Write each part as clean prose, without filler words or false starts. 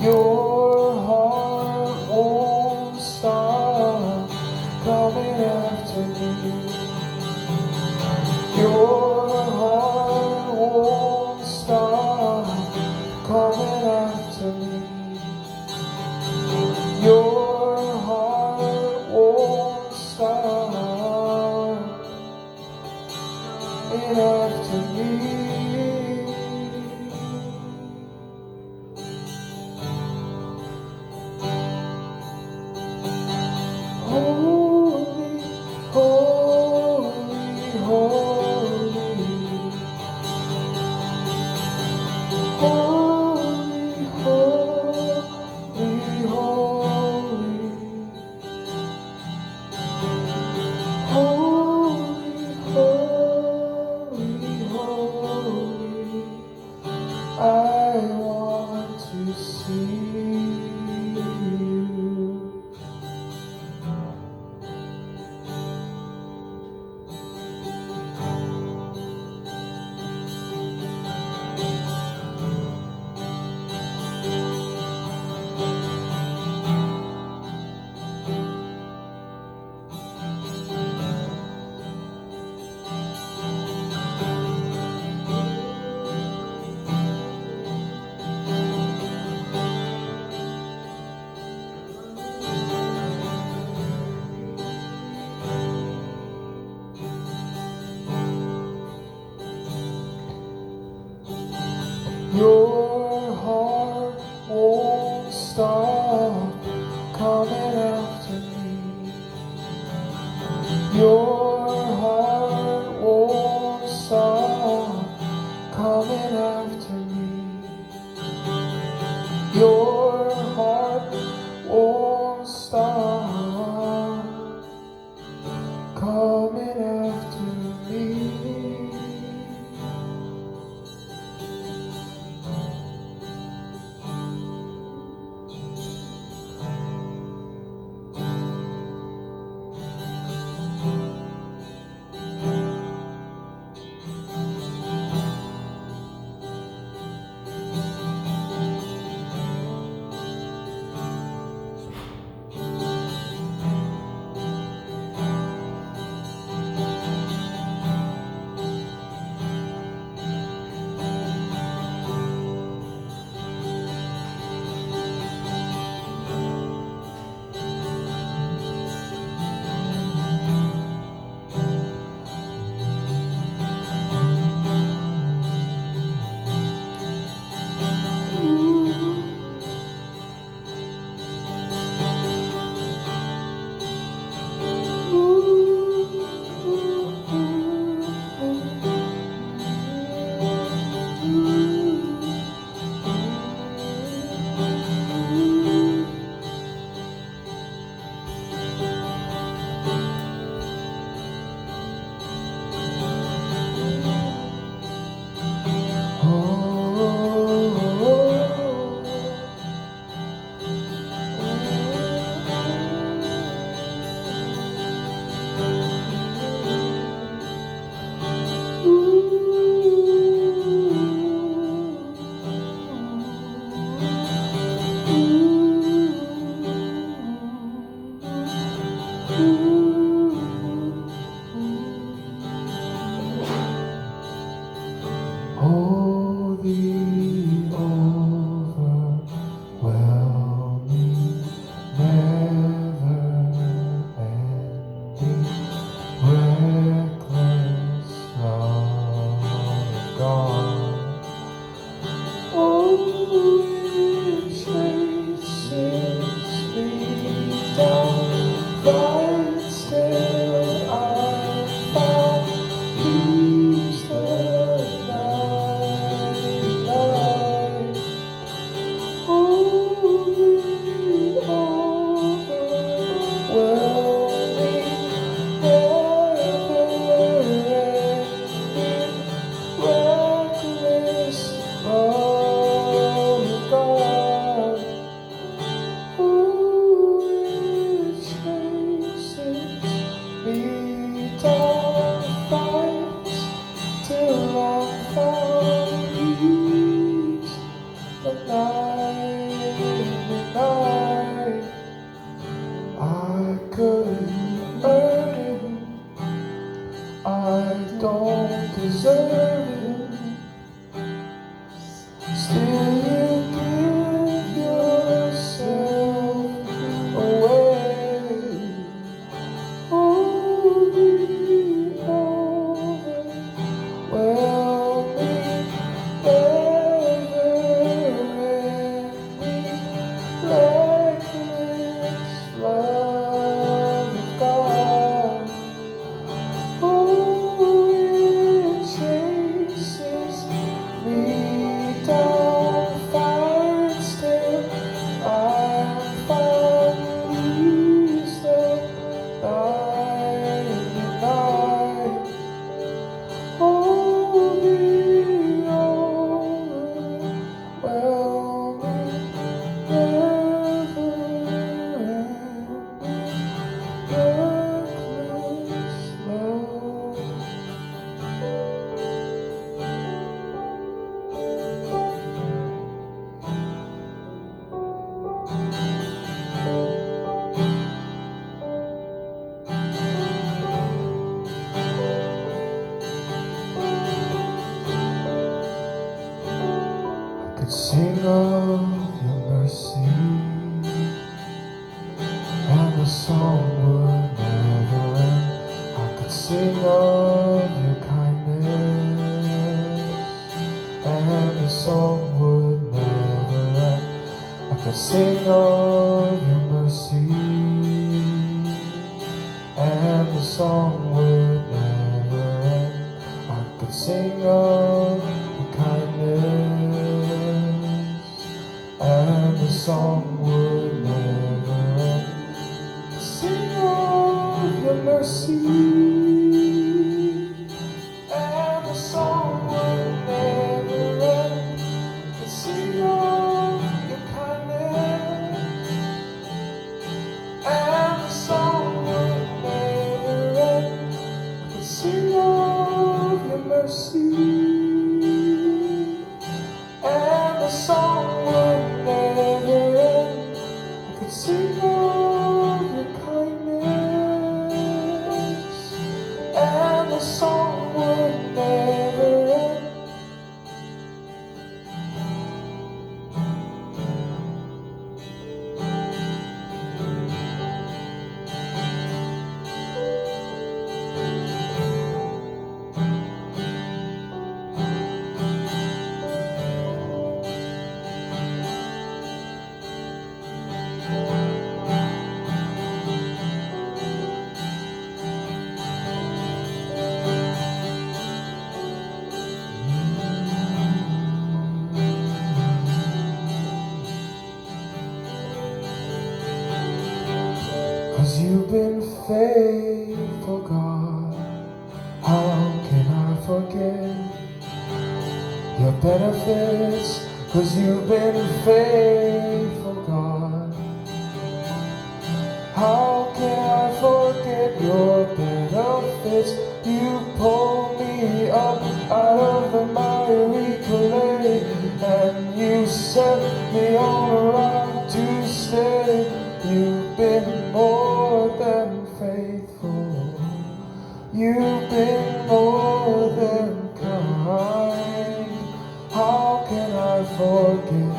Your heart won't stop coming after me. Your heart won't stop coming after me. Your heart won't stop coming after me. Holy, holy, holy. Holy, holy, holy. Holy, holy, holy. I want to see you. Your heart won't stop coming after me. Your heart won't stop coming after me. Your heart won't stop coming after me. Still you give yourself away. Oh, the overwhelming, never-ending, reckless love of God. Oh, it chases me down, fights till I'm found, leaves the 99. Oh, the overwhelming, never-ending, reckless love. I could sing of your mercy, and the song would never end. I could sing of your kindness, and the song would never end. I could sing of your mercy, and the song would never end. I could sing of your kindness, and the song would never end. Sing of your mercy, and the song would never end. Sing of your kindness, and the song would never end. Sing of your mercy, and the song would never end. I could sing of your kindness, and the song would never end. Cause you've been faithful, God. How can I forget your benefits? Cause you've been faithful, God. How can I forget your benefits? You pulled me up out of the miry clay, and you set me on a rock to stay. You've been more than faithful. You've been more than kind. How can I forget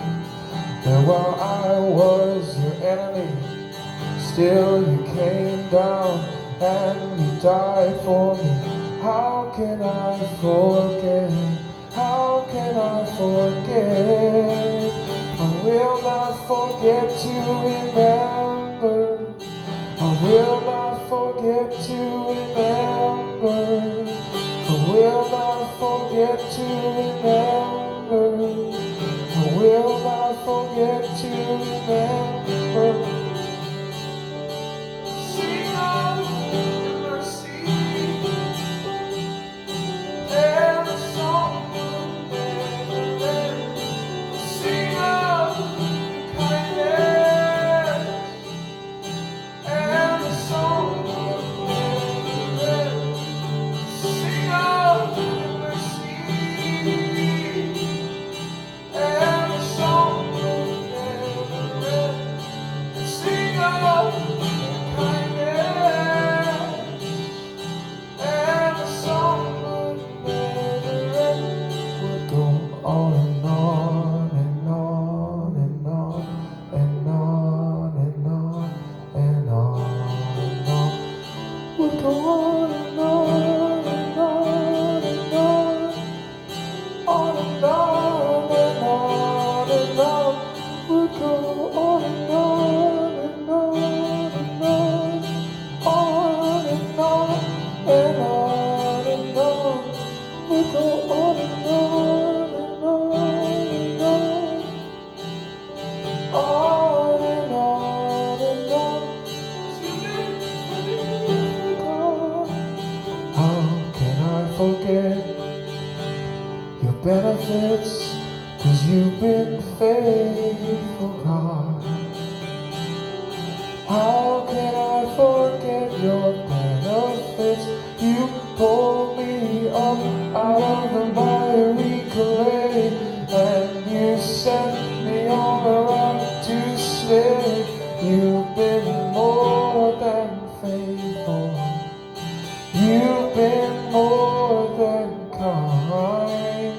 that while I was your enemy, still you came down and you died for me? How can I forget? How can I forget? I will not forget to remember. I will not forget to remember. I will not forget to remember. I will not forget to remember. Sing of your mercy, and the song will never end. Sing of your kindness, You've been faithful, God. How can I forget your benefits? You pulled me up out of the miry clay, and you set me on a rock to stay. You've been more than faithful. You've been more than kind.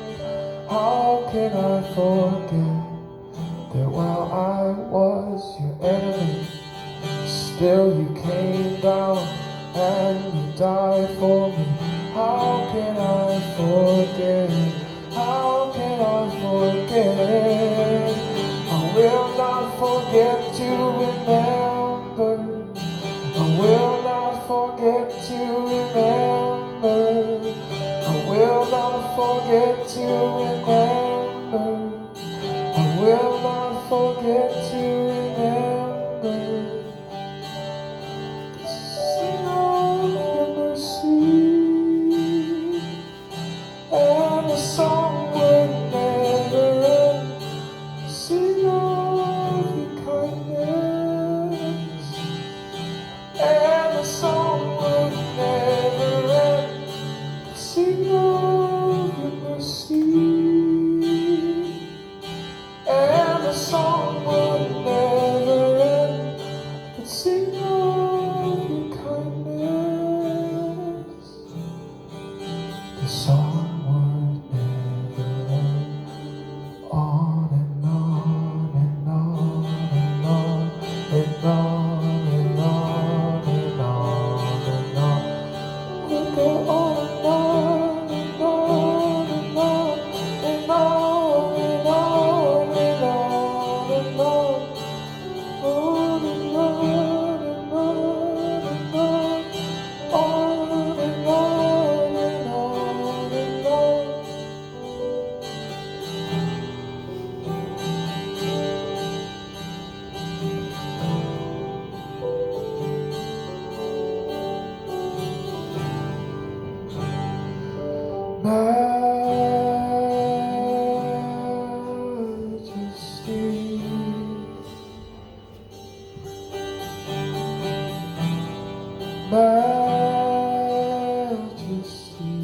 How can I forget that while I was your enemy, still you came down and you died for me? How can I forget? How can I forget? I will not forget to remember. I will not forget to remember. I will not forget to remember. I will not forget to remember. Sing of your mercy, and the song will never end. Sing of your kindness, and the song will never end. Sing of your mercy, and the song will never end. But sing of your kindness, the song would never end. On and on and on and on and on and on and on and on. We'll go on and on and on and on and on and on and on and on. On and on and on and on. On and on and on and on. Majesty, majesty,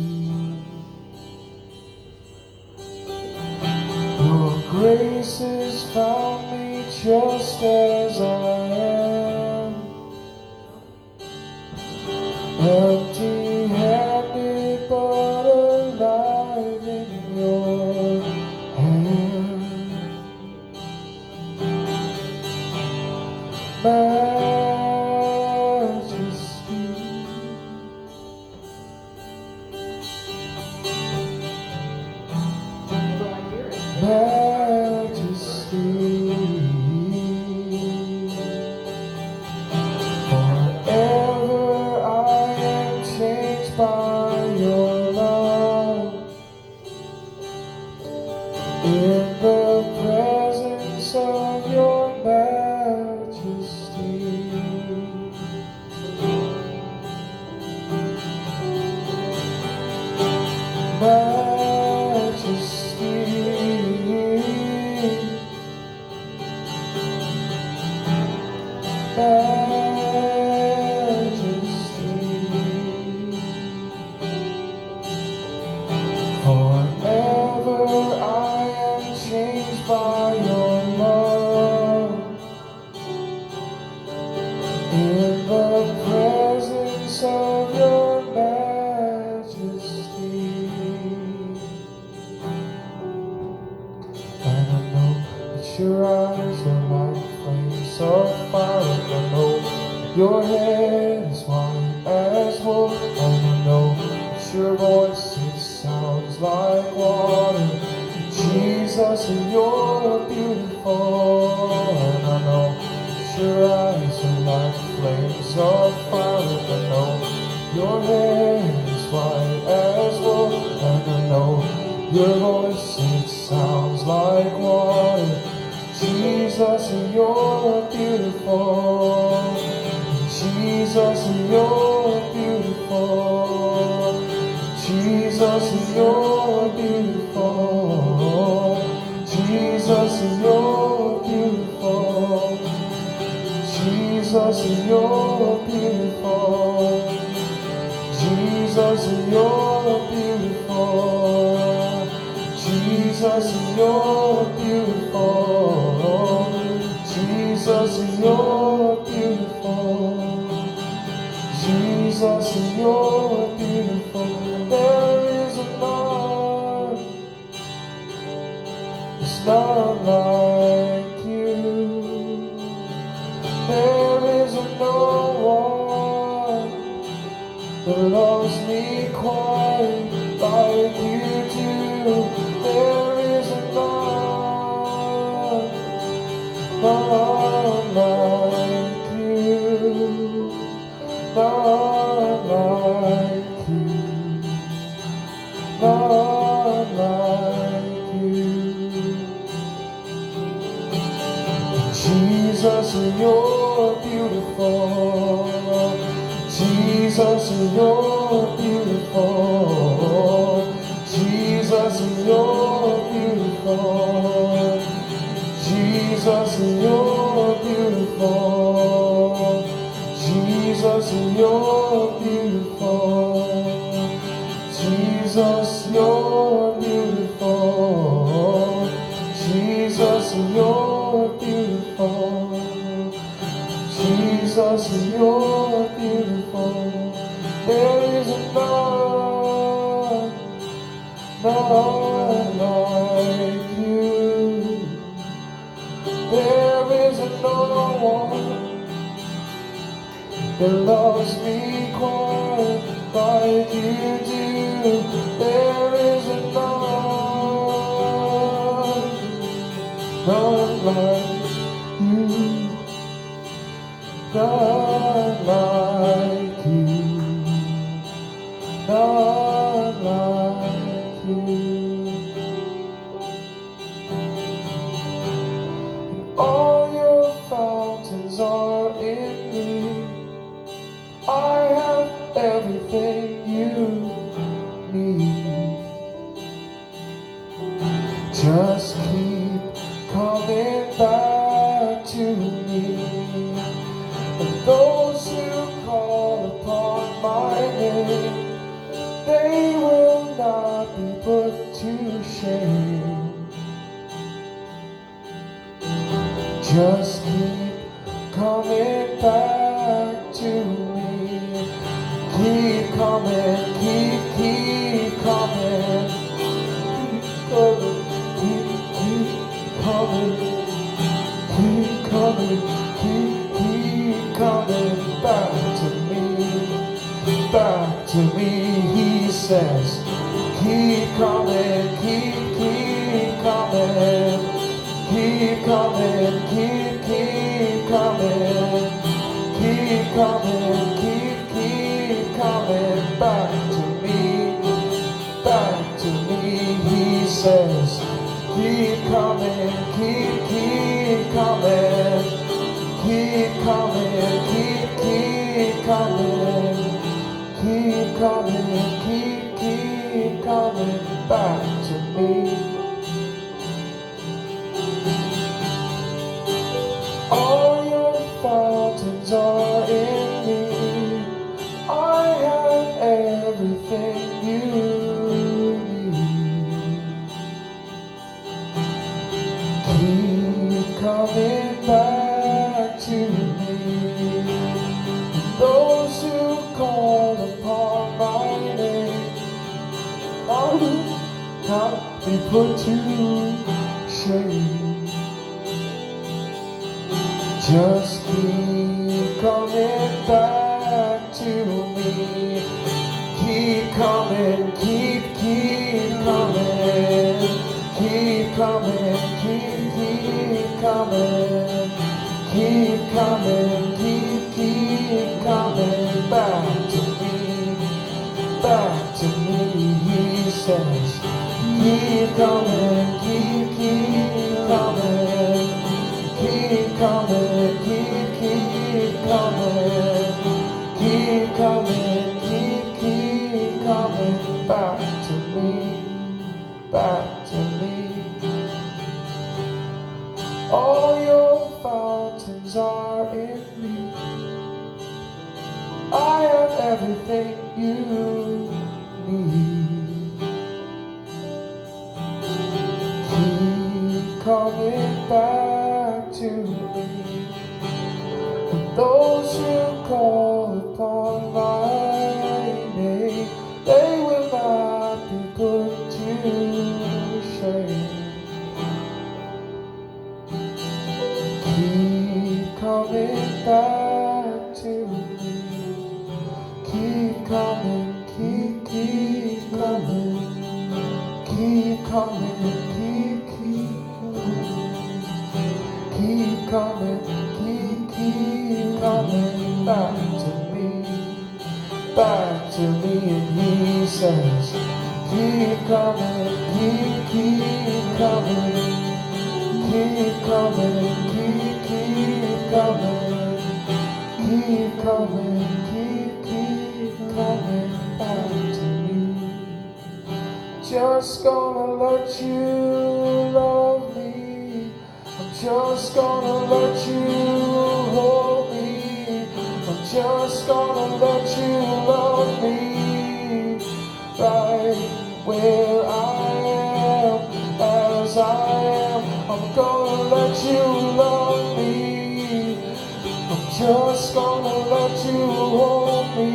your grace has found me just as I am, empty-handed but alive in your hand. Majesty, majesty, forever I am changed by your love. In the presence of your majesty, majesty, forever I am changed by your love. In the presence of your majesty, and I know that your eyes are like flames of fire, and I know your hair is white as wool, and I know that your voice, it sounds like water. Jesus, you're beautiful, and I know that your eyes are like flames of fire, and I know your hair is white as wool, and I know your voice, it sounds like water. Jesus, you're beautiful. Jesus, you're beautiful. Jesus, you're beautiful. Jesus, Jesus, you're beautiful. Jesus, you're beautiful. Jesus, you're beautiful. Jesus, you're beautiful. Jesus, you're beautiful. Jesus, you're beautiful. There is none, there's none like you. There is no one that loves me quite like you do. There is none, none like you, none like you, none like you. Jesus, you're beautiful. Jesus, you're beautiful. Jesus, you're beautiful. Jesus, you're beautiful. Jesus, you're beautiful. Jesus, you're beautiful. Jesus, you're beautiful. Jesus, you're beautiful. There is none, none like you. There is no one that loves me quite like you do. There is none like you. None like you, none like you. And all your fountains are in me. I have everything you need. Just keep coming back to me. And those who call upon my name, they will not be put to shame. Just keep coming back to me. Keep coming, keep coming. Keep coming, keep coming, keep coming back to me, back to me, he says. Keep coming, keep coming, keep coming, keep coming, keep coming, keep coming back to me, back to me, he says. Keep coming, keep coming, keep coming, keep coming, keep coming, keep coming back to me. All your fountains are in me. I have everything you need. Keep coming back to me. Those who call upon my name, I will not be put to shame. Just keep coming back to me. Keep coming, keep coming, keep coming, keep coming, keep coming, keep coming back to me, back to me, he says. Keep coming, keep coming, keep coming, keep coming, keep coming, keep coming back to me, back to me. All your fountains are in me. I have everything you need. Keep coming back to me. And those who call upon my name, they will not be put to shame. Keep coming back to me. Keep coming, keep coming. Keep coming, keep coming. Keep coming back to me. Back to me, and he says, keep coming, keep coming. Keep coming, keep coming. Keep coming, keep coming back to me. Just gonna let you love me. I'm just gonna let you hold me. I'm just gonna let you love me right where I am, as I am. I'm gonna let you love me. I'm just gonna let you hold me.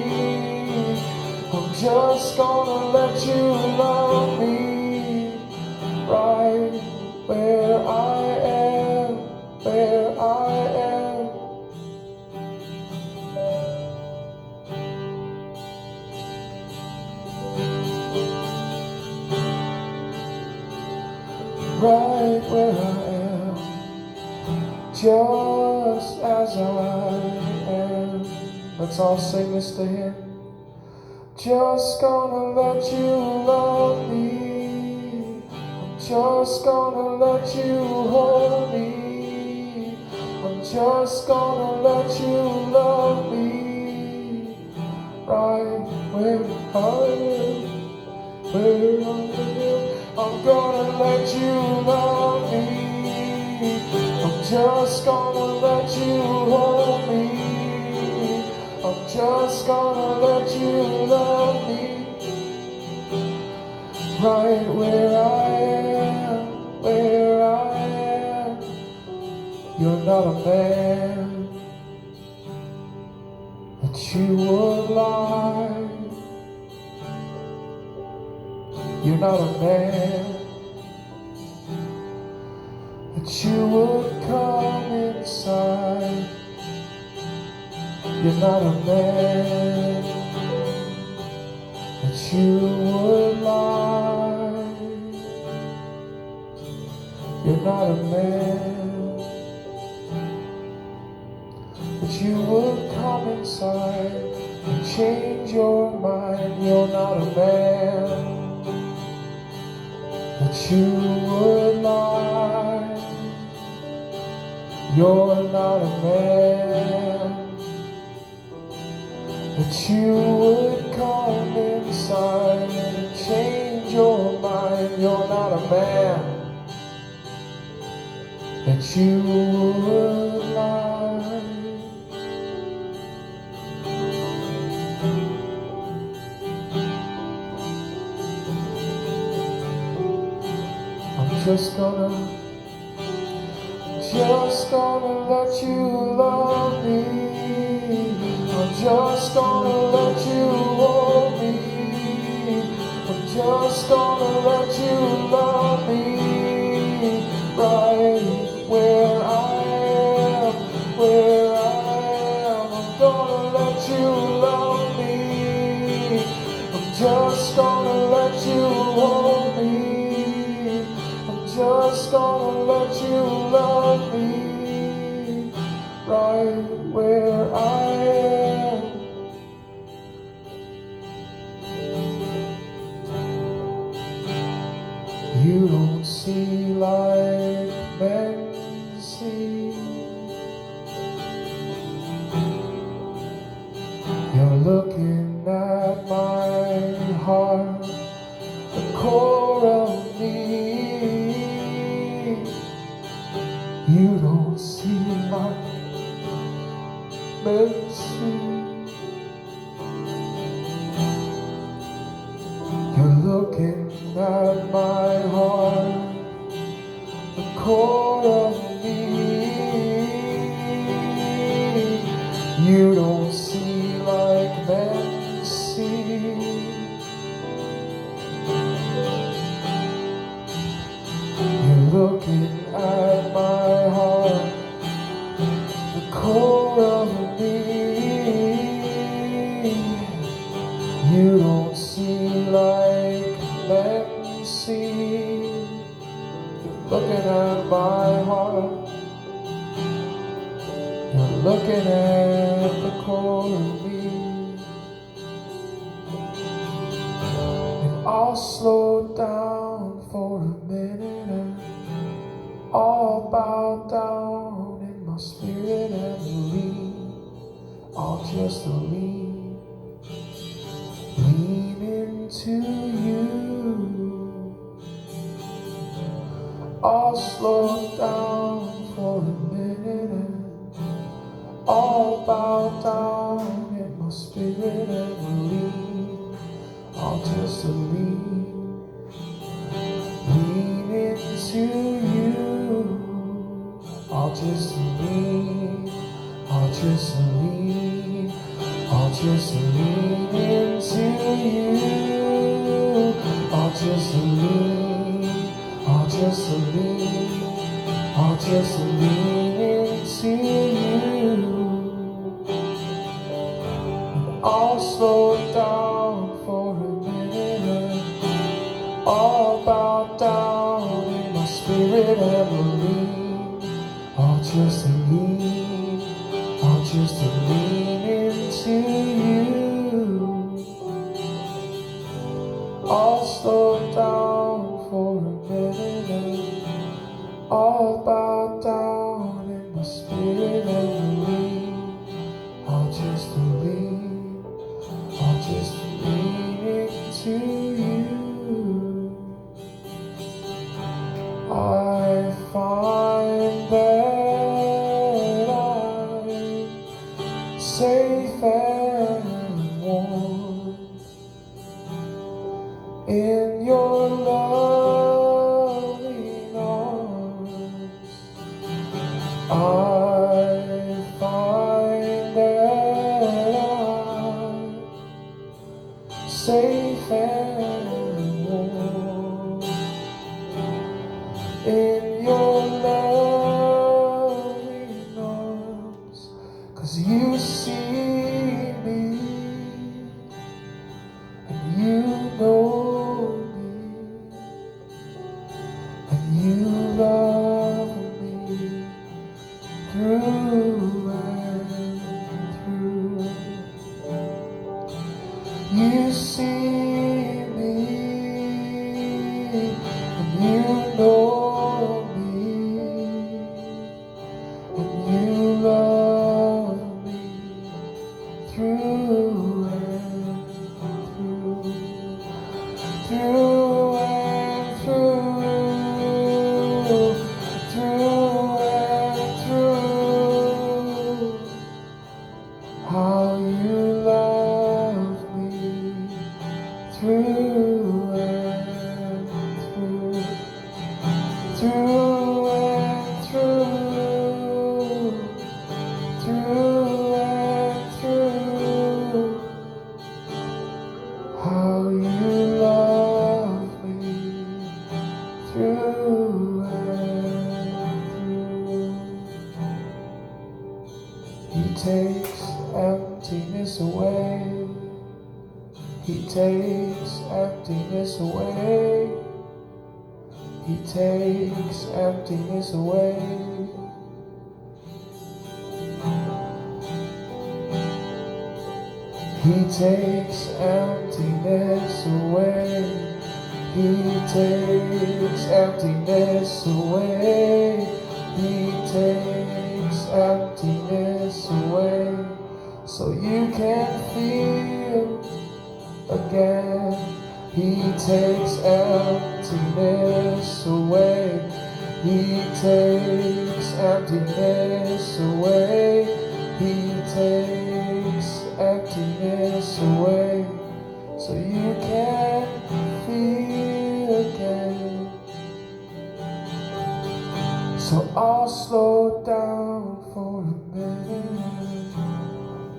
I'm just gonna let you love me right where I am, where I am. Right where I am, just as I am. Let's all sing this to him. Just gonna let you love me. I'm just gonna let you hold me. I'm just gonna let you love me right where I am, where I am. I'm gonna let you love me. I'm just gonna let you hold me. I'm just gonna let you love me right where I am, where I am. You're not a man that you would lie. You're not a man that you would come inside. You're not a man that you would lie. You're not a man that you would come inside and change your mind. You're not a man that you would lie. You're not a man that you would come inside and change your mind. You're not a man that you would lie. I'm just gonna let you love me. I'm just gonna let you hold me. I'm just gonna let you love me right where I am, where I am. I'm gonna let you love me. I'm just gonna let you hold me. I'm just gonna let you love me right where I am. You don't You don't see like men see. You're looking at my heart, the core of me. You don't see like men see. You're looking at my heart, the core of me. You don't see like men see. You're looking at my heart. You're looking at the core of me. And I'll slow down for a minute and I'll bow down in my spirit and believe. I'll just lean into you. I'll slow down for a minute and I'll bow down in my spirit and believe. I'll just lean into you. I'll just lean into you. I'll just lean into you. And I'll slow down for a minute and I'll bow down in my spirit and believe. I'll just lean into you. I'll slow down for a minute and I'll bow down in my spirit and believe. I'll just lean into you. I find that I'm safe and warm in your loving arms. I find that I'm safe and warm in your loving arms. 'Cause you see me and you know me and you love me through and through. You see me and you know me and you love me through and through, through and through, through and through. How you love me through and through, through and through, through and through. How you love me through and through. He takes emptiness away. He takes emptiness away. He takes emptiness away. He takes emptiness away. He takes emptiness away. He takes emptiness away. So you can feel again. He takes emptiness away. He takes emptiness away. He takes emptiness away, so you can feel again. So I'll slow down for a minute.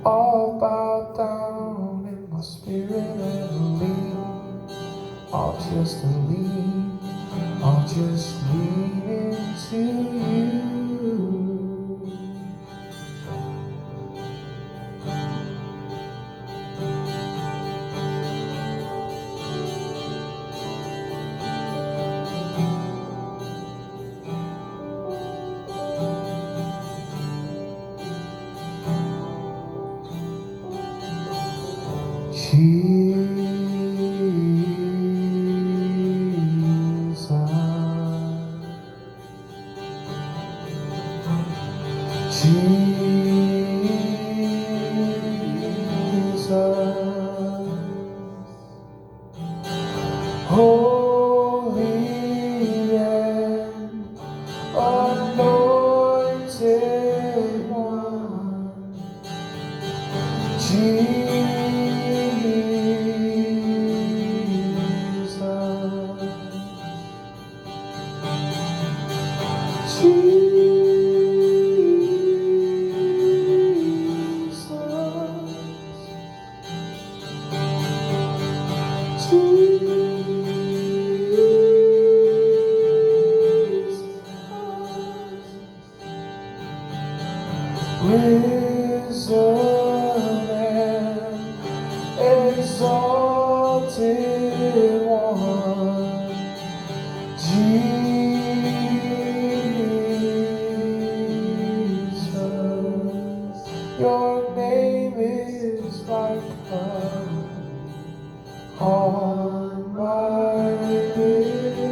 I'll bow down in my spirit and lean. I'll just lean. I'll just lean into you. Jesus, holy and anointed one, risen and exalted one, Jesus, your name is like a heart.